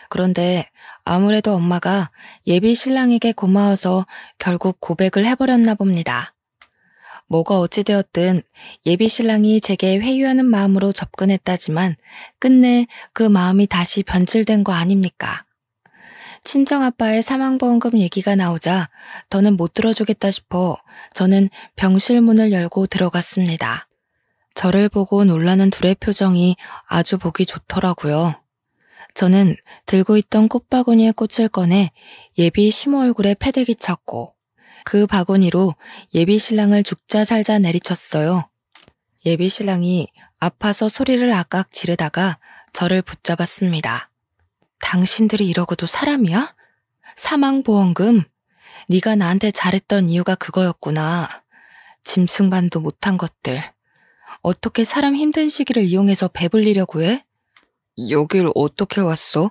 그런데 아무래도 엄마가 예비 신랑에게 고마워서 결국 고백을 해버렸나 봅니다. 뭐가 어찌되었든 예비 신랑이 제게 회유하는 마음으로 접근했다지만 끝내 그 마음이 다시 변질된 거 아닙니까? 친정아빠의 사망보험금 얘기가 나오자 더는 못 들어주겠다 싶어 저는 병실 문을 열고 들어갔습니다. 저를 보고 놀라는 둘의 표정이 아주 보기 좋더라고요. 저는 들고 있던 꽃바구니에 꽃을 꺼내 예비 시모 얼굴에 패대기 쳤고 그 바구니로 예비 신랑을 죽자 살자 내리쳤어요. 예비 신랑이 아파서 소리를 악악 지르다가 저를 붙잡았습니다. 당신들이 이러고도 사람이야? 사망보험금? 네가 나한테 잘했던 이유가 그거였구나. 짐승반도 못한 것들. 어떻게 사람 힘든 시기를 이용해서 배불리려고 해? 여길 어떻게 왔어?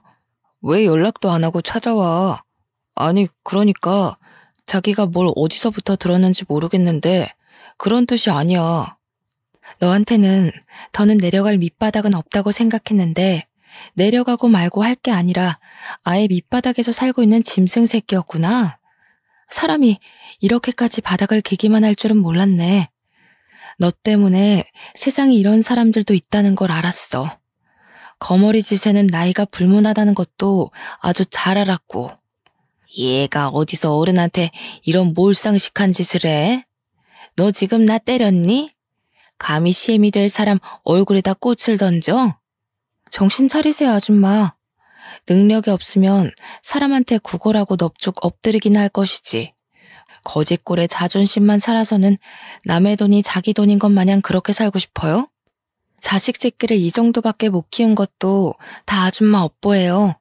왜 연락도 안 하고 찾아와? 아니, 그러니까 자기가 뭘 어디서부터 들었는지 모르겠는데 그런 뜻이 아니야. 너한테는 더는 내려갈 밑바닥은 없다고 생각했는데 내려가고 말고 할 게 아니라 아예 밑바닥에서 살고 있는 짐승 새끼였구나. 사람이 이렇게까지 바닥을 기기만 할 줄은 몰랐네. 너 때문에 세상에 이런 사람들도 있다는 걸 알았어. 거머리 짓에는 나이가 불문하다는 것도 아주 잘 알았고. 얘가 어디서 어른한테 이런 몰상식한 짓을 해? 너 지금 나 때렸니? 감히 시엠이 될 사람 얼굴에다 꽃을 던져? 정신 차리세요, 아줌마. 능력이 없으면 사람한테 구걸하고 넙죽 엎드리긴 할 것이지. 거짓골에 자존심만 살아서는 남의 돈이 자기 돈인 것 마냥 그렇게 살고 싶어요? 자식 새끼를 이 정도밖에 못 키운 것도 다 아줌마 업보예요.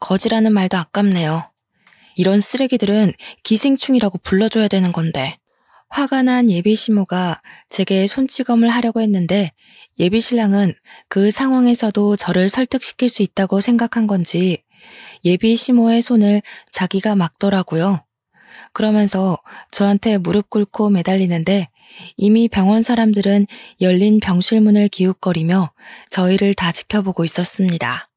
거지라는 말도 아깝네요. 이런 쓰레기들은 기생충이라고 불러줘야 되는 건데. 화가 난 예비시모가 제게 손찌검을 하려고 했는데 예비신랑은 그 상황에서도 저를 설득시킬 수 있다고 생각한 건지 예비시모의 손을 자기가 막더라고요. 그러면서 저한테 무릎 꿇고 매달리는데 이미 병원 사람들은 열린 병실문을 기웃거리며 저희를 다 지켜보고 있었습니다.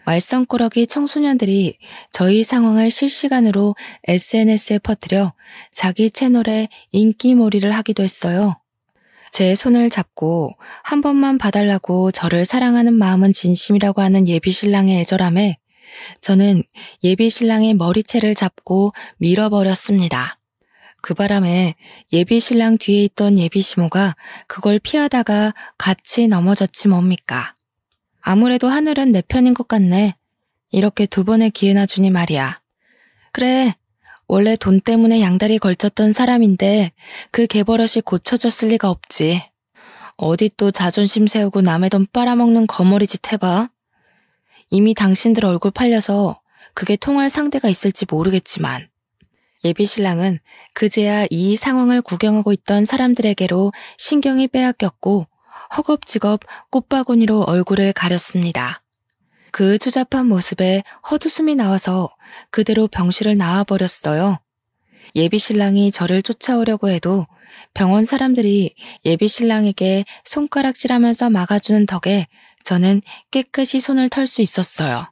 말썽꾸러기 청소년들이 저희 상황을 실시간으로 SNS에 퍼뜨려 자기 채널에 인기몰이를 하기도 했어요. 제 손을 잡고 한 번만 봐달라고 저를 사랑하는 마음은 진심이라고 하는 예비신랑의 애절함에 저는 예비신랑의 머리채를 잡고 밀어버렸습니다. 그 바람에 예비신랑 뒤에 있던 예비시모가 그걸 피하다가 같이 넘어졌지 뭡니까. 아무래도 하늘은 내 편인 것 같네. 이렇게 두 번의 기회나 주니 말이야. 그래, 원래 돈 때문에 양다리 걸쳤던 사람인데 그 개버릇이 고쳐졌을 리가 없지. 어디 또 자존심 세우고 남의 돈 빨아먹는 거머리짓 해봐. 이미 당신들 얼굴 팔려서 그게 통할 상대가 있을지 모르겠지만 예비신랑은 그제야 이 상황을 구경하고 있던 사람들에게로 신경이 빼앗겼고 허겁지겁 꽃바구니로 얼굴을 가렸습니다. 그 추잡한 모습에 헛웃음이 나와서 그대로 병실을 나와버렸어요. 예비신랑이 저를 쫓아오려고 해도 병원 사람들이 예비신랑에게 손가락질하면서 막아주는 덕에 저는 깨끗이 손을 털 수 있었어요.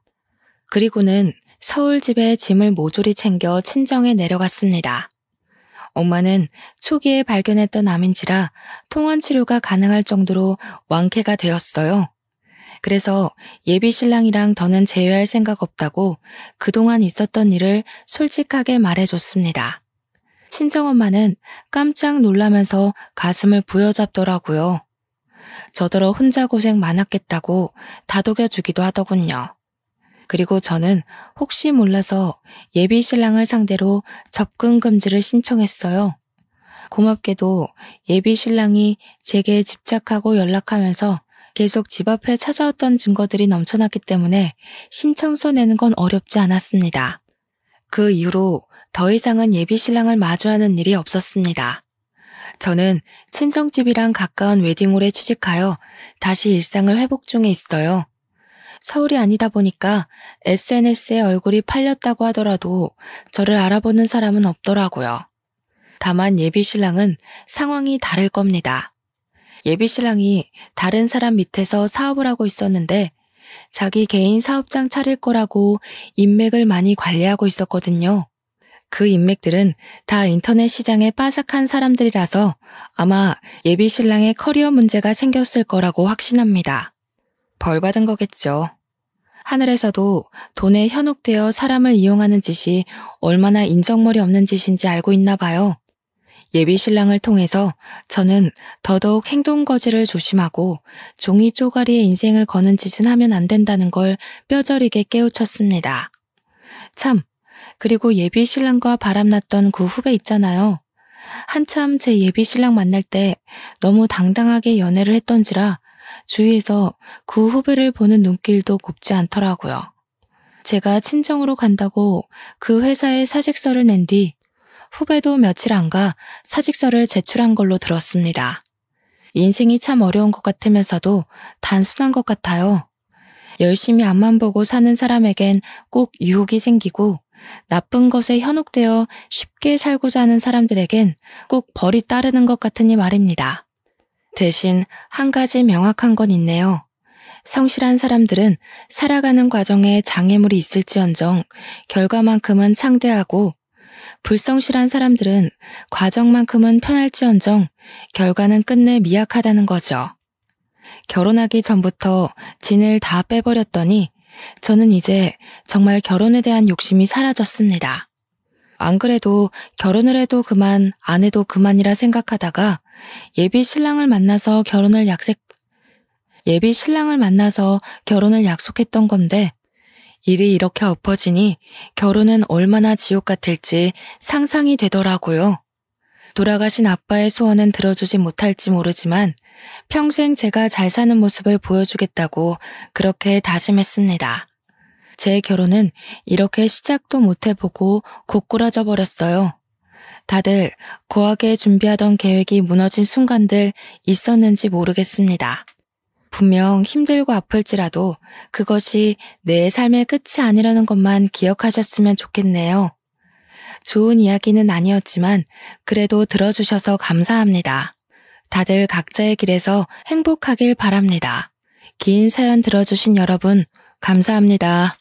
그리고는 서울 집에 짐을 모조리 챙겨 친정에 내려갔습니다. 엄마는 초기에 발견했던 암인지라 통원 치료가 가능할 정도로 완쾌가 되었어요. 그래서 예비신랑이랑 더는 재회할 생각 없다고 그동안 있었던 일을 솔직하게 말해줬습니다. 친정엄마는 깜짝 놀라면서 가슴을 부여잡더라고요. 저더러 혼자 고생 많았겠다고 다독여주기도 하더군요. 그리고 저는 혹시 몰라서 예비신랑을 상대로 접근 금지를 신청했어요. 고맙게도 예비신랑이 제게 집착하고 연락하면서 계속 집 앞에 찾아왔던 증거들이 넘쳐났기 때문에 신청서 내는 건 어렵지 않았습니다. 그 이후로 더 이상은 예비신랑을 마주하는 일이 없었습니다. 저는 친정집이랑 가까운 웨딩홀에 취직하여 다시 일상을 회복 중에 있어요. 서울이 아니다 보니까 SNS에 얼굴이 팔렸다고 하더라도 저를 알아보는 사람은 없더라고요. 다만 예비신랑은 상황이 다를 겁니다. 예비신랑이 다른 사람 밑에서 사업을 하고 있었는데 자기 개인 사업장 차릴 거라고 인맥을 많이 관리하고 있었거든요. 그 인맥들은 다 인터넷 시장에 빠삭한 사람들이라서 아마 예비신랑의 커리어 문제가 생겼을 거라고 확신합니다. 벌 받은 거겠죠. 하늘에서도 돈에 현혹되어 사람을 이용하는 짓이 얼마나 인정머리 없는 짓인지 알고 있나 봐요. 예비신랑을 통해서 저는 더더욱 행동거지를 조심하고 종이 쪼가리에 인생을 거는 짓은 하면 안 된다는 걸 뼈저리게 깨우쳤습니다. 참, 그리고 예비신랑과 바람났던 그 후배 있잖아요. 한참 제 예비신랑 만날 때 너무 당당하게 연애를 했던지라 주위에서 그 후배를 보는 눈길도 곱지 않더라고요. 제가 친정으로 간다고 그 회사에 사직서를 낸 뒤 후배도 며칠 안 가 사직서를 제출한 걸로 들었습니다. 인생이 참 어려운 것 같으면서도 단순한 것 같아요. 열심히 앞만 보고 사는 사람에겐 꼭 유혹이 생기고 나쁜 것에 현혹되어 쉽게 살고자 하는 사람들에겐 꼭 벌이 따르는 것 같으니 말입니다. 대신 한 가지 명확한 건 있네요. 성실한 사람들은 살아가는 과정에 장애물이 있을지언정 결과만큼은 창대하고 불성실한 사람들은 과정만큼은 편할지언정 결과는 끝내 미약하다는 거죠. 결혼하기 전부터 진을 다 빼버렸더니 저는 이제 정말 결혼에 대한 욕심이 사라졌습니다. 안 그래도 결혼을 해도 그만, 안 해도 그만이라 생각하다가 예비 신랑을 만나서 결혼을 약속했던 건데 일이 이렇게 엎어지니 결혼은 얼마나 지옥 같을지 상상이 되더라고요. 돌아가신 아빠의 소원은 들어주지 못할지 모르지만 평생 제가 잘 사는 모습을 보여주겠다고 그렇게 다짐했습니다. 제 결혼은 이렇게 시작도 못 해보고 고꾸라져 버렸어요. 다들 거하게 준비하던 계획이 무너진 순간들 있었는지 모르겠습니다. 분명 힘들고 아플지라도 그것이 내 삶의 끝이 아니라는 것만 기억하셨으면 좋겠네요. 좋은 이야기는 아니었지만 그래도 들어주셔서 감사합니다. 다들 각자의 길에서 행복하길 바랍니다. 긴 사연 들어주신 여러분, 감사합니다.